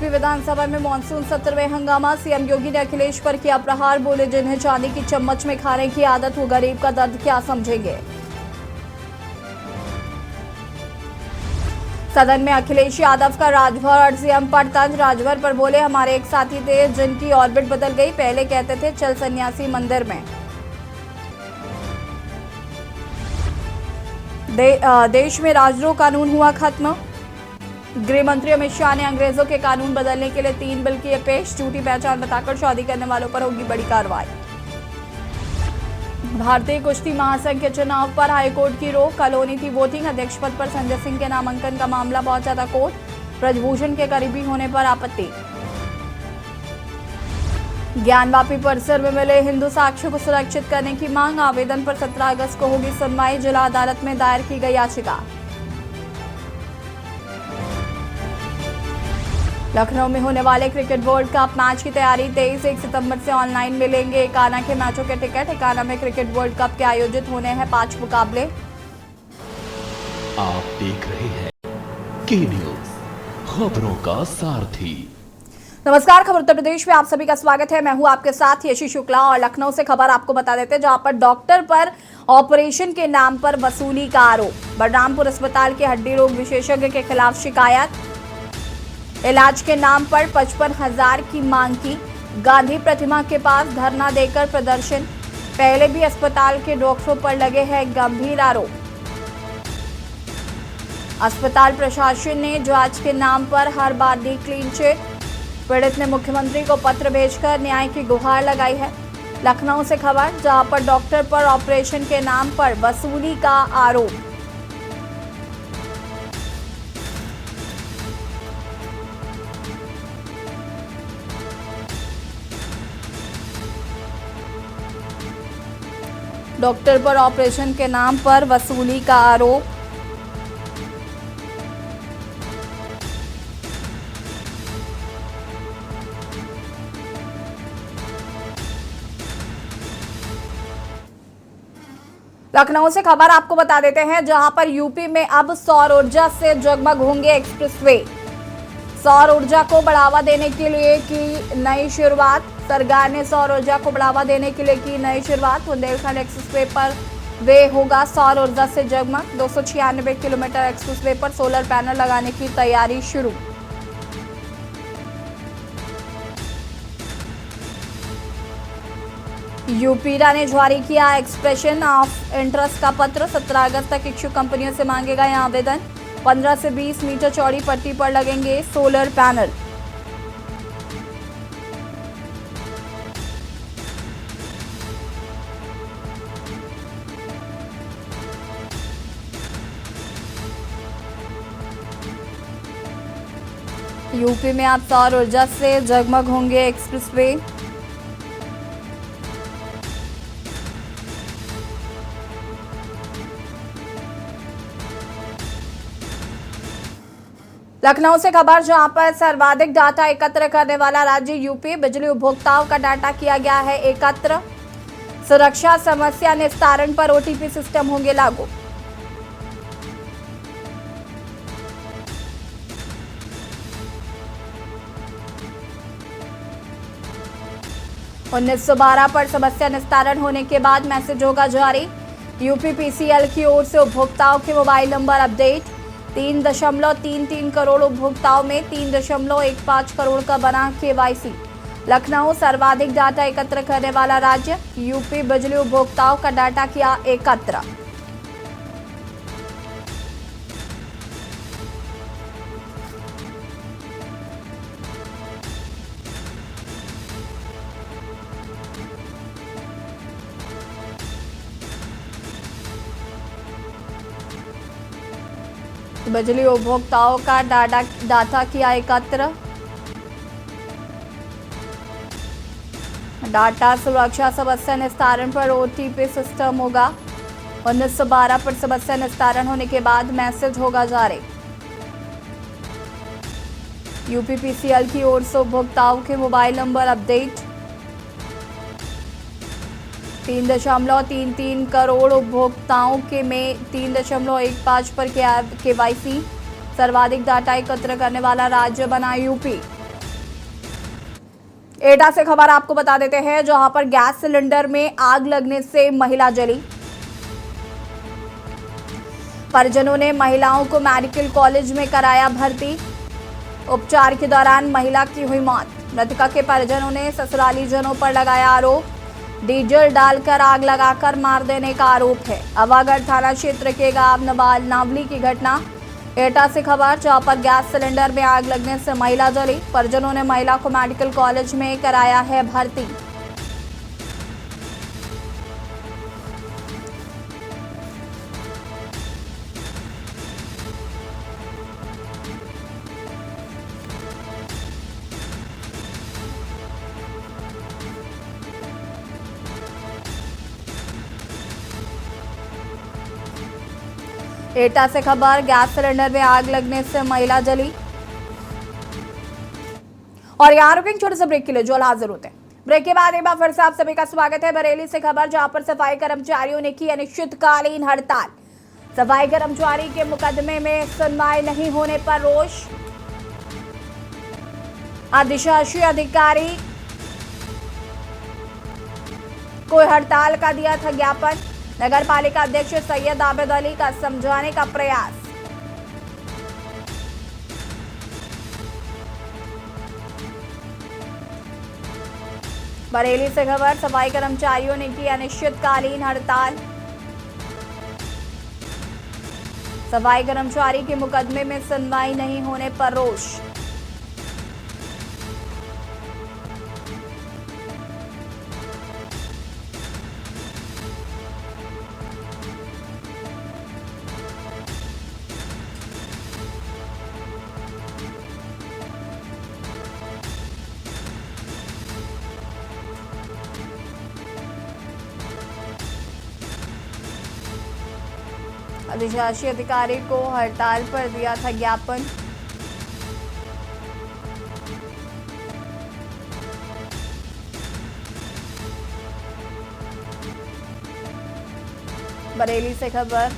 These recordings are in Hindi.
यूपी विधानसभा में मानसून सत्र में हंगामा। सीएम योगी ने अखिलेश पर किया प्रहार। बोले, जिन्हें चांदी की चम्मच में खाने की आदत हो, गरीब का दर्द क्या समझेंगे। सदन में अखिलेश यादव का राजभर और सीएम पर तंज। राजभर पर बोले, हमारे एक साथी थे जिनकी ऑर्बिट बदल गई। पहले कहते थे चल सन्यासी मंदिर में। देश में राजद्रोह कानून हुआ खत्म। गृह मंत्री अमित शाह ने अंग्रेजों के कानून बदलने के लिए 3 बिल किए पेश। झूठी पहचान बताकर शादी करने वालों पर होगी बड़ी कार्रवाई। भारतीय कुश्ती महासंघ के चुनाव पर हाईकोर्ट की रोक। कल होनी थी वोटिंग। अध्यक्ष पद पर संजय सिंह के नामांकन का मामला पहुंचा था कोर्ट। ब्रजभूषण के करीबी होने पर आपत्ति। ज्ञानवापी परिसर में मिले हिंदू साक्ष्यों को सुरक्षित करने की मांग। आवेदन पर 17 अगस्त को होगी सुनवाई। जिला अदालत में दायर की गई याचिका। लखनऊ में होने वाले क्रिकेट वर्ल्ड कप मैच की तैयारी 23-1 सितंबर से ऑनलाइन मिलेंगे एकाना के मैचों के टिकट। एकाना में क्रिकेट वर्ल्ड कप के आयोजित होने हैं 5 मुकाबले। आप देख रहे हैं के न्यूज, खबरों का सारथी। नमस्कार, खबर उत्तर प्रदेश में आप सभी का स्वागत है। मैं हूं आपके साथ यशी शुक्ला और लखनऊ से खबर आपको बता देते हैं, जहां पर डॉक्टर पर ऑपरेशन के नाम पर वसूली का आरोप। बलरामपुर अस्पताल के हड्डी रोग विशेषज्ञ के खिलाफ शिकायत। इलाज के नाम पर 55,000 की मांग की। गांधी प्रतिमा के पास धरना देकर प्रदर्शन। पहले भी अस्पताल के डॉक्टरों पर लगे हैं गंभीर आरोप। अस्पताल प्रशासन ने जांच के नाम पर हर बार दी क्लीन चिट। पीड़ित ने मुख्यमंत्री को पत्र भेजकर न्याय की गुहार लगाई है। लखनऊ से खबर, जहां पर डॉक्टर पर ऑपरेशन के नाम पर वसूली का आरोप। डॉक्टर पर ऑपरेशन के नाम पर वसूली का आरोप। लखनऊ से खबर आपको बता देते हैं, जहां पर यूपी में अब सौर ऊर्जा से जगमग होंगे एक्सप्रेसवे। सौर ऊर्जा को बढ़ावा देने के लिए की नई शुरुआत। सरकार ने सौर ऊर्जा को बढ़ावा देने के लिए की नई शुरुआत। बुंदेलखंड एक्सप्रेसवे पर वे होगा सौर ऊर्जा से जगमग। 296 किलोमीटर एक्सप्रेसवे पर सोलर पैनल लगाने की तैयारी शुरू। यूपीडा ने जारी किया एक्सप्रेशन ऑफ इंटरेस्ट का पत्र। 17 अगस्त तक इच्छुक कंपनियों से मांगेगा यह आवेदन। 15 से 20 मीटर चौड़ी पट्टी पर लगेंगे सोलर पैनल। यूपी में अब सौर ऊर्जा से जगमग होंगे एक्सप्रेसवे। लखनऊ से खबर, जहां पर सर्वाधिक डाटा एकत्र करने वाला राज्य यूपी। बिजली उपभोक्ताओं का डाटा किया गया है एकत्र। सुरक्षा समस्या निस्तारण पर ओटीपी सिस्टम होंगे लागू। उन्नीस 1912 पर समस्या निस्तारण होने के बाद मैसेज होगा जारी। यूपीपीसीएल की ओर से उपभोक्ताओं के मोबाइल नंबर अपडेट। 3.33 करोड़ उपभोक्ताओं में 3.15 करोड़ का बना केवाईसी। लखनऊ सर्वाधिक डाटा एकत्र करने वाला राज्य। यूपी बिजली उपभोक्ताओं का डाटा किया एकत्र। बिजली उपभोक्ताओं का डाटा किया एकत्र। डाटा सुरक्षा समस्या निस्तारण पर ओटीपी सिस्टम होगा। 1912 पर समस्या निस्तारण होने के बाद मैसेज होगा जारी। यूपीपीसीएल की ओर से उपभोक्ताओं के मोबाइल नंबर अपडेट। 3.33 करोड़ उपभोक्ताओं के में 3.15 पर केवाईसी। सर्वाधिक डाटा एकत्र करने वाला राज्य बना यूपी। एटा से खबर आपको बता देते हैं, जहां पर गैस सिलेंडर में आग लगने से महिला जली। परिजनों ने महिलाओं को मेडिकल कॉलेज में कराया भर्ती। उपचार के दौरान महिला की हुई मौत। मृतका के परिजनों ने ससुराली जनों पर लगाया आरोप। डीजल डालकर आग लगाकर मार देने का आरोप है। अवागढ़ थाना क्षेत्र के गांव नावली की घटना। एटा से खबर, जहां पर गैस सिलेंडर में आग लगने से महिला जली। परिजनों ने महिला को मेडिकल कॉलेज में कराया है भर्ती। एटा से खबर, गैस सिलेंडर में आग लगने से महिला जली। और यहाँ रुकेंगे छोटे से ब्रेक के लिए, जो हाजिर होते हैं। ब्रेक के बाद एक बार फिर से आप सभी का स्वागत है। बरेली से खबर, जहां पर सफाई कर्मचारियों ने की अनिश्चितकालीन हड़ताल। सफाई कर्मचारी के मुकदमे में सुनवाई नहीं होने पर रोष। अधिशासी अधिकारी को हड़ताल का दिया था ज्ञापन। नगर पालिका अध्यक्ष सैयद आबिद अली का समझाने का प्रयास। बरेली से खबर, सफाई कर्मचारियों ने की अनिश्चितकालीन हड़ताल। सफाई कर्मचारी के मुकदमे में सुनवाई नहीं होने पर रोष। अधिशासी अधिकारी को हड़ताल पर दिया था ज्ञापन। बरेली से खबर,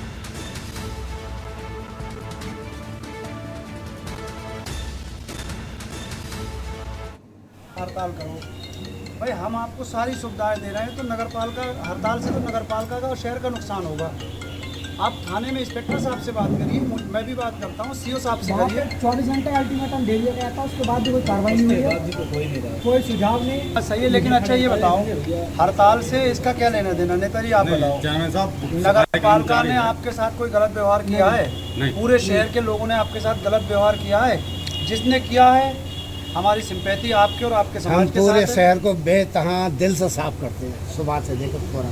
हड़ताल करो भाई, हम आपको सारी सुविधाएं दे रहे हैं, तो नगरपालिका हड़ताल से तो नगरपालिका का और शहर का नुकसान होगा। आप थाने में इंस्पेक्टर साहब से बात करिए, मैं भी बात करता हूँ, सीओ साहब से करिए। 24 घंटे अल्टीमेटम दे दिया गया था, उसके बाद भी कोई कार्रवाई नहीं हुई, कोई सुझाव नहीं। सही है, लेकिन अच्छा ये बताओ, हड़ताल से इसका क्या लेना देना? नेताजी आप बताओ, नगरपालिका ने आपके साथ कोई गलत व्यवहार किया है? पूरे शहर के लोगों ने आपके साथ गलत व्यवहार किया है? जिसने किया है, हमारी सिंपैथी आपके और आपके समाज के साथ है। पूरे शहर को बेतहा दिल से साफ करते हैं, सुबह से देखो थोड़ा,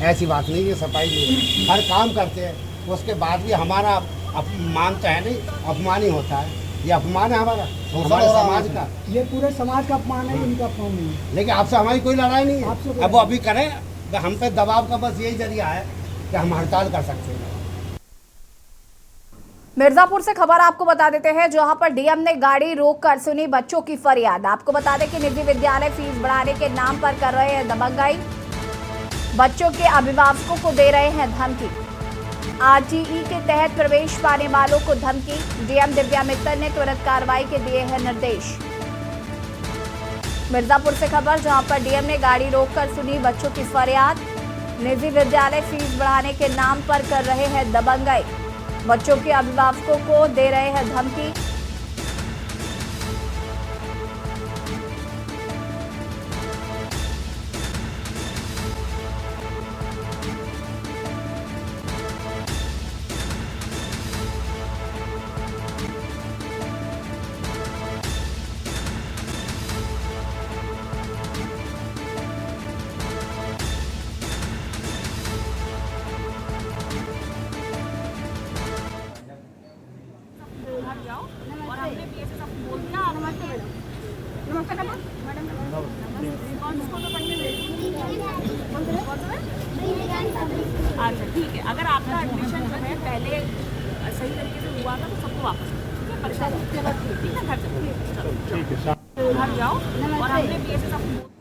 ऐसी बात नहीं है। सफाई में हर काम करते हैं, उसके बाद भी हमारा अपमान तो है नहीं, अपमान ही होता है। ये अपमान है हमारे समाज का, ये पूरे समाज का अपमान है, इनका अपमान नहीं है। लेकिन आपसे हमारी कोई लड़ाई नहीं है। आपसे अब वो अभी करें, तो हम पे दबाव का बस यही जरिया है कि हम हड़ताल कर सकते हैं। मिर्जापुर से खबर आपको बता देते हैं, जहां पर डीएम ने गाड़ी रोककर सुनी बच्चों की फरियाद। आपको बता दें कि निजी विद्यालय फीस बढ़ाने के नाम पर कर रहे हैं दबंगाई। बच्चों के अभिभावकों को दे रहे हैं धमकी। आरटीई के तहत प्रवेश पाने वालों को धमकी। डीएम दिव्या मित्तल ने तुरंत कार्रवाई के दिए हैं निर्देश। मिर्जापुर से खबर, जहां पर डीएम ने गाड़ी रोककर सुनी बच्चों की फरियाद। निजी विद्यालय फीस बढ़ाने के नाम पर कर रहे हैं दबंगाई। बच्चों के अभिभावकों को दे रहे हैं धमकी। और हमने बीएसएस आपको बोल दिया। नमस्ते मैडम। नमस्ते मैडम। कौन स्कूल में पढ़ने अच्छा ठीक है, अगर आपका एडमिशन जो है पहले सही तरीके से हुआ था तो सबको वापस परेशानी ठीक है, घर चलो घर जाओ। और हमने बीएसएस आपको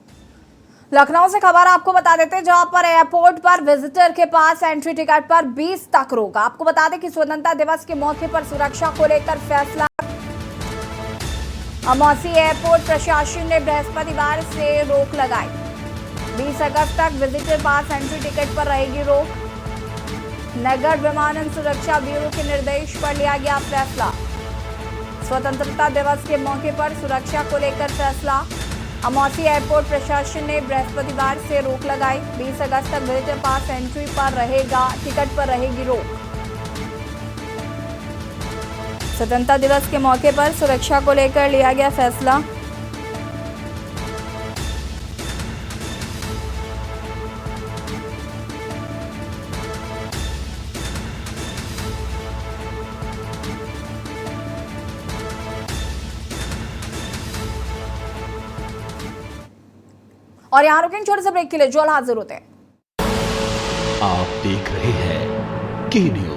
लखनऊ से खबर आपको बता देते हैं, जहां पर एयरपोर्ट पर विजिटर के पास एंट्री टिकट पर 20 तक रोक। आपको बता दें कि स्वतंत्रता दिवस के मौके पर सुरक्षा को लेकर फैसला। अमौसी एयरपोर्ट प्रशासन ने बृहस्पतिवार से रोक लगाई। 20 अगस्त तक विजिटर पास एंट्री टिकट पर रहेगी रोक। नगर विमानन सुरक्षा ब्यूरो के निर्देश पर लिया गया फैसला। स्वतंत्रता दिवस के मौके पर सुरक्षा को लेकर फैसला। अमौसी एयरपोर्ट प्रशासन ने बृहस्पतिवार से रोक लगाई। 20 अगस्त तक विजिटर पास एंट्री पर टिकट पर रहेगी रोक। स्वतंत्रता दिवस के मौके पर सुरक्षा को लेकर लिया गया फैसला। और यहाँ रुकेंगे छोटे से ब्रेक के लिए, जो हाजिर होते हैं। आप देख रहे हैं के न्यूज।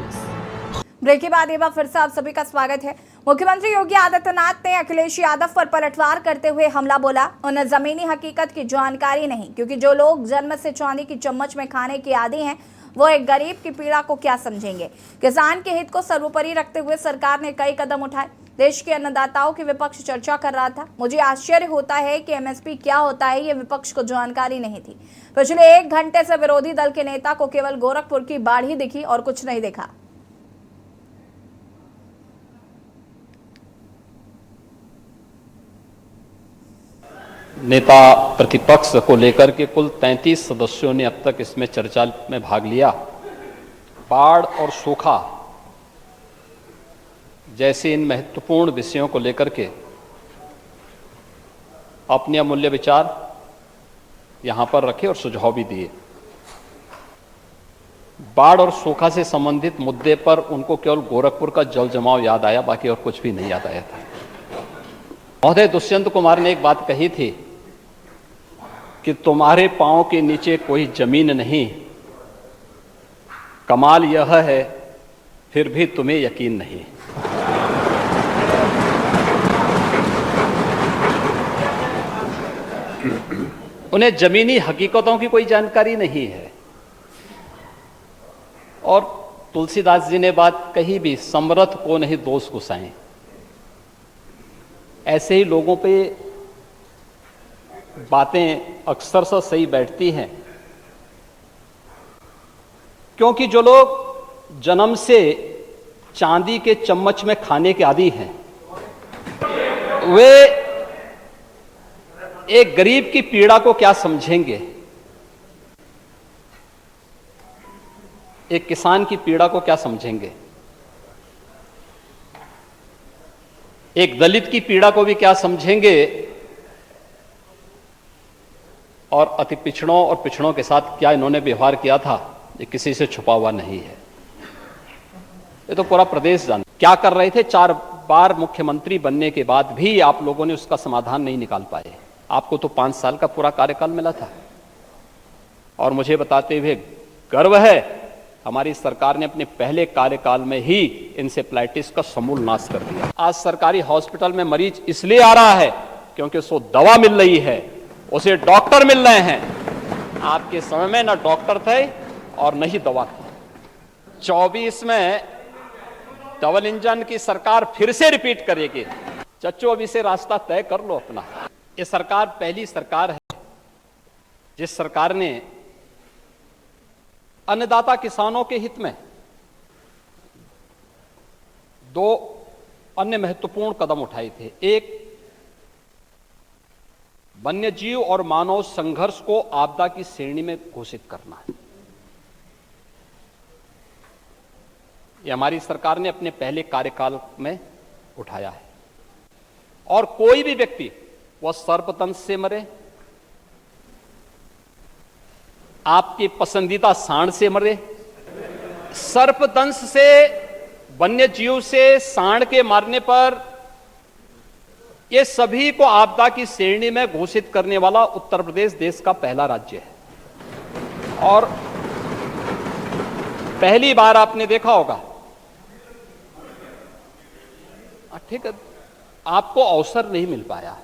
ब्रेक के बाद एक बार फिर से आप सभी का स्वागत है। मुख्यमंत्री योगी आदित्यनाथ ने अखिलेश यादव पर पलटवार करते हुए हमला बोला। उन्हें जमीनी हकीकत की जानकारी नहीं, क्योंकि जो लोग जन्म से चांदी की चम्मच में खाने के आदी हैं वो एक गरीब की पीड़ा को क्या समझेंगे। किसान के हित को सर्वोपरि रखते हुए सरकार ने कई कदम उठाए। देश के अन्नदाताओं की विपक्ष चर्चा कर रहा था। मुझे आश्चर्य होता है कि एमएसपी क्या होता है ये विपक्ष को जानकारी नहीं थी। पिछले 1 घंटे से विरोधी दल के नेता को केवल गोरखपुर की बाढ़ ही दिखी और कुछ नहीं देखा। नेता प्रतिपक्ष को लेकर के कुल 33 सदस्यों ने अब तक इसमें चर्चा में भाग लिया। बाढ़ और सूखा जैसे इन महत्वपूर्ण विषयों को लेकर के अपने अमूल्य विचार यहां पर रखे और सुझाव भी दिए। बाढ़ और सूखा से संबंधित मुद्दे पर उनको केवल गोरखपुर का जल जमाव याद आया, बाकी और कुछ भी नहीं याद आया था। महोदय दुष्यंत कुमार ने एक बात कही थी कि तुम्हारे पांव के नीचे कोई जमीन नहीं, कमाल यह है फिर भी तुम्हें यकीन नहीं। उन्हें जमीनी हकीकतों की कोई जानकारी नहीं है। और तुलसीदास जी ने बात कही भी, समरथ को नहीं दोष गुसाएं। ऐसे ही लोगों पे बातें अक्सर से सही बैठती हैं, क्योंकि जो लोग जन्म से चांदी के चम्मच में खाने के आदी हैं वे एक गरीब की पीड़ा को क्या समझेंगे, एक किसान की पीड़ा को क्या समझेंगे, एक दलित की पीड़ा को भी क्या समझेंगे, और अति पिछड़ों और पिछड़ों के साथ क्या इन्होंने व्यवहार किया था, ये किसी से छुपा हुआ नहीं है। ये तो पूरा प्रदेश जान क्या कर रहे थे। 4 बार मुख्यमंत्री बनने के बाद भी आप लोगों ने उसका समाधान नहीं निकाल पाए। आपको तो 5 साल का पूरा कार्यकाल मिला था। और मुझे बताते हुए गर्व है, हमारी सरकार ने अपने पहले कार्यकाल में ही इंसेफ्लाइटिस का समूल नाश कर दिया। आज सरकारी हॉस्पिटल में मरीज इसलिए आ रहा है क्योंकि उसको दवा मिल रही है, उसे डॉक्टर मिल रहे हैं। आपके समय में ना डॉक्टर थे और न ही दवा थी। 24 में डबल इंजन की सरकार फिर से रिपीट करेगी। चच्चो अभी से रास्ता तय कर लो अपना। ये सरकार पहली सरकार है जिस सरकार ने अन्नदाता किसानों के हित में 2 अन्य महत्वपूर्ण कदम उठाए थे। एक, वन्यजीव और मानव संघर्ष को आपदा की श्रेणी में घोषित करना है। यह हमारी सरकार ने अपने पहले कार्यकाल में उठाया है। और कोई भी व्यक्ति वह सर्पदंश से मरे, आपके पसंदीदा सांड से मरे, सर्पदंश से, वन्यजीव से, सांड के मारने पर, ये सभी को आपदा की श्रेणी में घोषित करने वाला उत्तर प्रदेश देश का पहला राज्य है। और पहली बार आपने देखा होगा, ठीक है, आपको अवसर नहीं मिल पाया।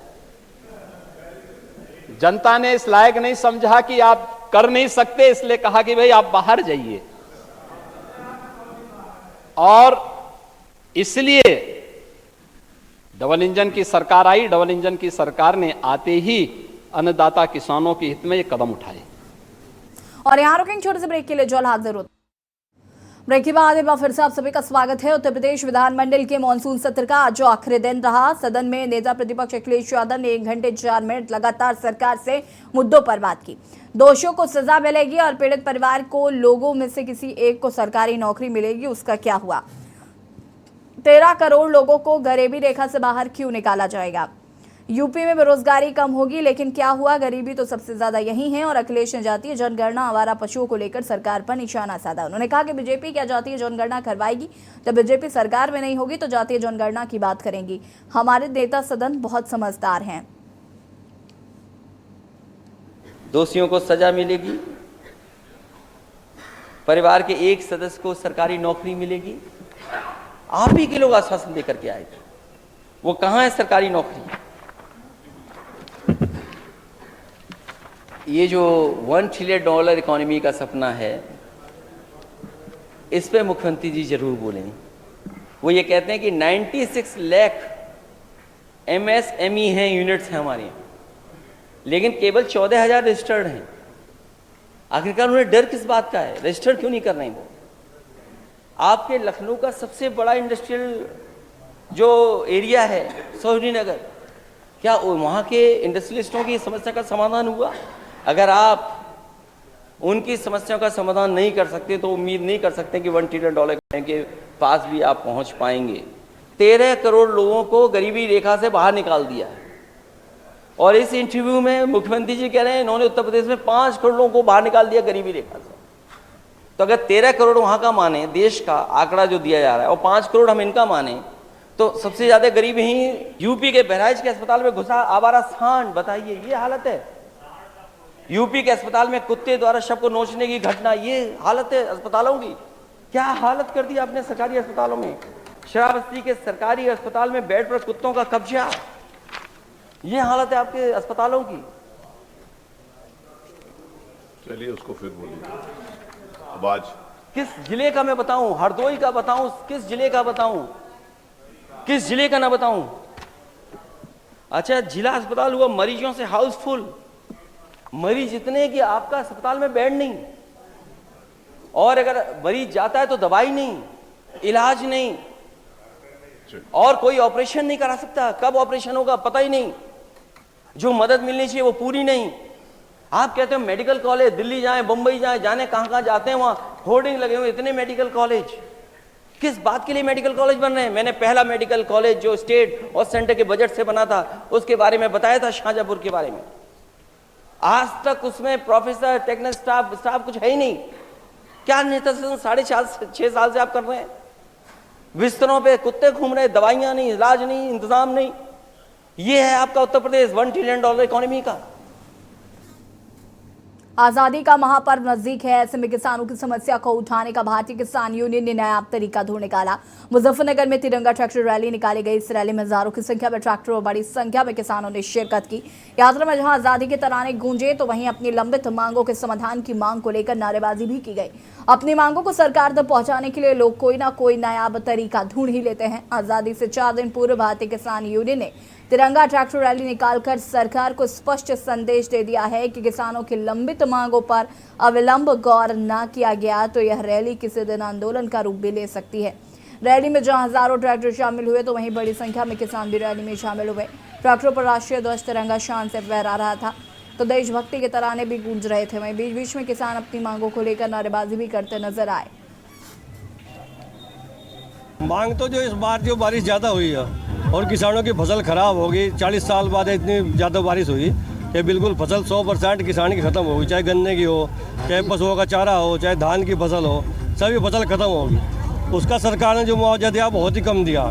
जनता ने इस लायक नहीं समझा कि आप कर नहीं सकते, इसलिए कहा कि भाई आप बाहर जाइए। और इसलिए डबल इंजन की सरकार आई, डबल इंजन की सरकार ने आते ही अन्नदाता किसानों के हित में ये कदम उठाए। और यहाँ रुकेंगे छोटे से ब्रेक के लिए, जो हाजिर होते ब्रेक के बाद एक बार फिर से आप सभी का स्वागत है। उत्तर प्रदेश विधानमंडल के मानसून सत्र का आज जो आखिरी दिन रहा, सदन में नेता प्रतिपक्ष अखिलेश यादव ने 1 घंटे 4 मिनट लगातार सरकार से मुद्दों पर बात की। दोषियों को सजा मिलेगी और पीड़ित परिवार को लोगों में से किसी एक को सरकारी नौकरी मिलेगी, उसका क्या हुआ? 13 करोड़ लोगों को गरीबी रेखा से बाहर क्यों निकाला जाएगा? यूपी में बेरोजगारी कम होगी, लेकिन क्या हुआ? गरीबी तो सबसे ज्यादा यही है। और अखिलेश ने जातीय जनगणना आवारा पशुओं को लेकर सरकार पर निशाना साधा। उन्होंने कहा कि बीजेपी क्या जातीय जनगणना करवाएगी? जब बीजेपी सरकार में नहीं होगी तो जातीय जनगणना की बात करेंगी। हमारे नेता सदन बहुत समझदार हैं। दोषियों को सजा मिलेगी, परिवार के एक सदस्य को सरकारी नौकरी मिलेगी। आप ही के लोग आश्वासन देकर के आए थे, वो कहां है सरकारी नौकरी? ये जो $1 ट्रिलियन इकोनॉमी का सपना है, इस पे मुख्यमंत्री जी जरूर बोलें। वो ये कहते हैं कि 96 लाख MSME हैं, यूनिट्स हैं हमारे यहाँ, लेकिन केवल 14,000 रजिस्टर्ड हैं। आखिरकार उन्हें डर किस बात का है? रजिस्टर्ड क्यों नहीं कर रहे हैं वो? आपके लखनऊ का सबसे बड़ा इंडस्ट्रियल जो एरिया है सरोजनी नगर, क्या वहाँ के इंडस्ट्रियलिस्टों की समस्या का समाधान हुआ? अगर आप उनकी समस्याओं का समाधान नहीं कर सकते तो उम्मीद नहीं कर सकते कि $1 ट्रिलियन के पास भी आप पहुँच पाएंगे। 13 करोड़ लोगों को गरीबी रेखा से बाहर निकाल दिया है। और इस इंटरव्यू में मुख्यमंत्री जी कह रहे हैं इन्होंने उत्तर प्रदेश में 5 करोड़ लोगों को बाहर निकाल दिया गरीबी रेखा से। तो अगर 13 करोड़ वहाँ का माने, देश का आंकड़ा जो दिया जा रहा है, और 5 करोड़ हम इनका माने, तो सबसे ज़्यादा गरीब ही यूपी के बहराइच के अस्पताल में घुसा आवारा सांड। बताइए, ये हालत है। यूपी के अस्पताल में कुत्ते द्वारा शव को नोचने की घटना, ये हालत है अस्पतालों की। क्या हालत कर दी आपने सरकारी अस्पतालों में? श्रावस्ती के सरकारी अस्पताल में बेड पर कुत्तों का कब्जा, ये हालत है आपके अस्पतालों की। चलिए उसको फिर बोलिए। अब आज किस जिले का मैं बताऊं? हरदोई का बताऊं? किस जिले का बताऊं? किस जिले का ना बताऊं? अच्छा, जिला अस्पताल हुआ मरीजों से हाउसफुल, मरीज इतने कि आपका अस्पताल में बेड नहीं, और अगर मरीज जाता है तो दवाई नहीं, इलाज नहीं, और कोई ऑपरेशन नहीं करा सकता। कब ऑपरेशन होगा पता ही नहीं, जो मदद मिलनी चाहिए वो पूरी नहीं। आप कहते हो मेडिकल कॉलेज, दिल्ली जाएं, बंबई जाएं, जाने कहां जाते हैं, वहां होर्डिंग लगे हुए, इतने मेडिकल कॉलेज। किस बात के लिए मेडिकल कॉलेज बन रहे हैं? मैंने पहला मेडिकल कॉलेज जो स्टेट और सेंटर के बजट से बना था, उसके बारे में बताया था, शाहजहांपुर के बारे में। आज तक उसमें प्रोफेसर, टेक्निकल स्टाफ कुछ है ही नहीं। क्या नेता 6.5 साल से आप कर रहे हैं? बिस्तरों पे कुत्ते घूम रहे, दवाइयां नहीं, इलाज नहीं, इंतजाम नहीं। ये है आपका उत्तर प्रदेश $1 ट्रिलियन इकोनॉमी का। आजादी का महापर्व नजदीक है, ऐसे में किसानों की समस्या को उठाने का भारतीय किसान यूनियन ने नायाब तरीका ढूंढ निकाला। मुजफ्फरनगर में तिरंगा ट्रैक्टर रैली निकाली गई। इस रैली में हजारों की संख्या में ट्रैक्टर और बड़ी संख्या में किसानों ने शिरकत की। यात्रा में जहां आजादी के तराने गूंजे तो वहीं अपनी लंबित मांगों के समाधान की मांग को लेकर नारेबाजी भी की गई। अपनी मांगों को सरकार तक पहुंचाने के लिए लोग कोई ना कोई नायाब तरीका ढूंढ ही लेते हैं। आजादी से 4 दिन पूर्व भारतीय किसान यूनियन ने तिरंगा ट्रैक्टर रैली निकालकर सरकार को स्पष्ट संदेश दे दिया है कि किसानों की लंबित मांगों पर अविलंब गौर न किया गया तो यह रैली किसी दिन आंदोलन का रूप भी ले सकती है। रैली में जहां हजारों ट्रैक्टर शामिल हुए तो वहीं बड़ी संख्या में किसान भी रैली में शामिल हुए। ट्रैक्टरों पर राष्ट्रीय ध्वज तिरंगा शान से फहरा रहा था तो देशभक्ति के तराने भी गूंज रहे थे। वहीं बीच बीच में किसान अपनी मांगों को लेकर नारेबाजी भी करते नजर आए। मांग तो जो इस बार जो बारिश ज़्यादा हुई है और किसानों की फसल खराब हो गई, 40 साल बाद इतनी ज़्यादा बारिश हुई कि बिल्कुल फसल 100% किसान की ख़त्म हो गई। चाहे गन्ने की हो, चाहे पशुओं का चारा हो, चाहे धान की फसल हो, सभी फसल ख़त्म होगी। उसका सरकार ने जो मुआवजा दिया बहुत ही कम दिया।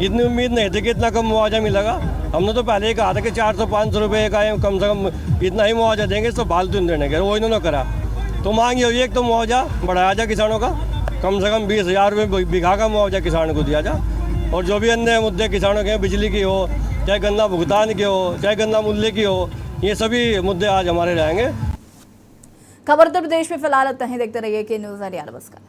इतनी उम्मीद नहीं थी कि इतना कम मुआवजा मिलेगा। हमने तो पहले ही कहा था कि 400-500 रुपये का कम से कम इतना ही मुआवजा देंगे, तो फालतू देने के, वो इन्होंने करा। तो मांग ये हुई एक तो मुआवजा बढ़ाया जाए किसानों का, कम से कम 20,000 रुपये बीघा का मुआवजा किसान को दिया जाए। और जो भी अन्य मुद्दे किसानों के, बिजली की हो, चाहे गन्ना भुगतान की हो, चाहे गन्ना मूल्य की हो, ये सभी मुद्दे आज हमारे रहेंगे। खबर उत्तर प्रदेश में फिलहाल इतना ही। देखते रहिए के न्यूज़ इंडिया। नमस्कार।